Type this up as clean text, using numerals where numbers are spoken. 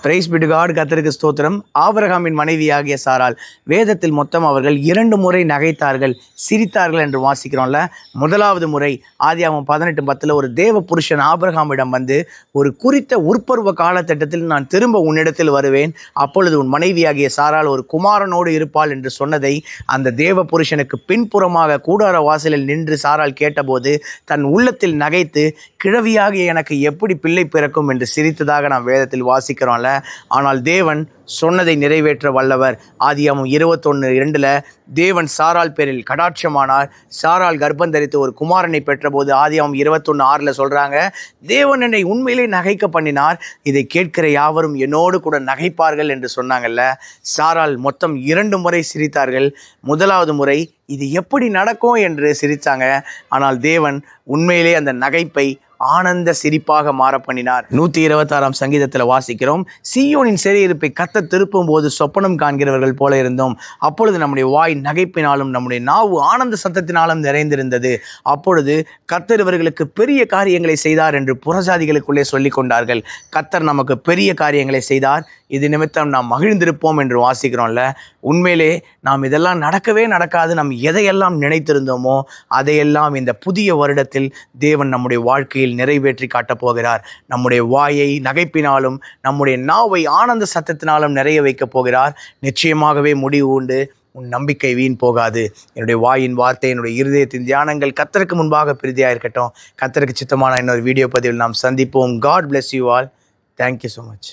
Price B to God. கர்த்தருக்கு ஸ்தோத்திரம். ஆபிரகாமின் மனைவியாகிய சாராள் வேதத்தில் மொத்தம் அவர்கள் 2 முறை நகைத்தார்கள், சிரித்தார்கள் என்று வாசிக்கிறோம்ல. முதலாவது முறை ஆதியாகமம் 18:10 ஒரு தேவ புருஷன் ஆபிரகாமிடம் வந்து, ஒரு குறித்த உற்பருவ காலகட்டத்தில் நான் திரும்ப உன்னிடத்தில் வருவேன், அப்பொழுது உன் மனைவியாகிய சாராள் ஒரு குமாரனோடு இருப்பாள் என்று சொன்னதை அந்த தேவ புருஷனுக்கு பின்புறமாக கூடார வாசலில் நின்று சாராள் கேட்டபோது தன் உள்ளத்தில் நகைத்து, கிழவியாகிய எனக்கு எப்படி பிள்ளை பிறக்கும் என்று சிரித்ததாக நாம் வேதத்தில் வாசிக்கிறோம்ல. ஆனால் தேவன் சொன்னதை நிறைவேற்ற வல்லவர். ஆதியாகமம் 21:2 தேவன் சாராள் பேரில் கடாட்சமானார். சாராள் கர்ப்பம் தரித்து ஒரு குமாரனை பெற்றபோது ஆதியாகமம் 21:6 சொல்றாங்க, தேவன் என்னை உண்மையிலே நகைக்க பண்ணினார், இதை கேட்கிற யாவரும் என்னோடு கூட நகைப்பார்கள் என்று சொன்னாங்கல்ல. சாராள் மொத்தம் 2 முறை சிரித்தார்கள். முதலாவது முறை இது எப்படி நடக்கும் என்று சிரித்தாங்க. ஆனால் தேவன் உண்மையிலே அந்த நகைப்பை ஆனந்த சிரிப்பாக மாற பண்ணினார். 126 சங்கீதத்தில் வாசிக்கிறோம், சீயோனின் சிறையிருப்பை கர்த்தர் திருப்பும் போது சொப்பனம் காண்கிறவர்கள் போல இருந்தோம். அப்பொழுது நம்முடைய வாய் நகைப்பினாலும் நம்முடைய நாவு ஆனந்த சத்தத்தினாலும் நிறைந்திருந்தது. அப்பொழுது கர்த்தர் இவர்களுக்கு பெரிய காரியங்களை செய்தார் என்று புறஜாதிகளுக்குள்ளே சொல்லி கொண்டார்கள். கர்த்தர் நமக்கு பெரிய காரியங்களை செய்தார், இது நிமித்தம் நாம் மகிழ்ந்திருப்போம் என்று வாசிக்கிறோம்ல. உண்மையிலே நாம் இதெல்லாம் நடக்கவே நடக்காது, நாம் எதையெல்லாம் நினைத்திருந்தோமோ அதையெல்லாம் இந்த புதிய வருடத்தில் தேவன் நம்முடைய வாழ்க்கையில் நிறைவேற்றி காட்டப் போகிறார். நம்முடைய வாயை நகைப்பினாலும் நம்முடைய நாவை ஆனந்த சத்தத்தினாலும் நிறைய வைக்கப் போகிறார். நிச்சயமாகவே முடிவு உண்டு. உன் நம்பிக்கை வீண் போகாது. என்னுடைய வாயின் வார்த்தை, என்னுடைய இருதயத்தின் தியானங்கள் கர்த்தருக்கு முன்பாக பிரீதியாக இருக்கட்டும். கர்த்தருக்கு சித்தமான இன்னொரு வீடியோ பதிவில் நாம் சந்திப்போம். God bless you all. Thank you so much.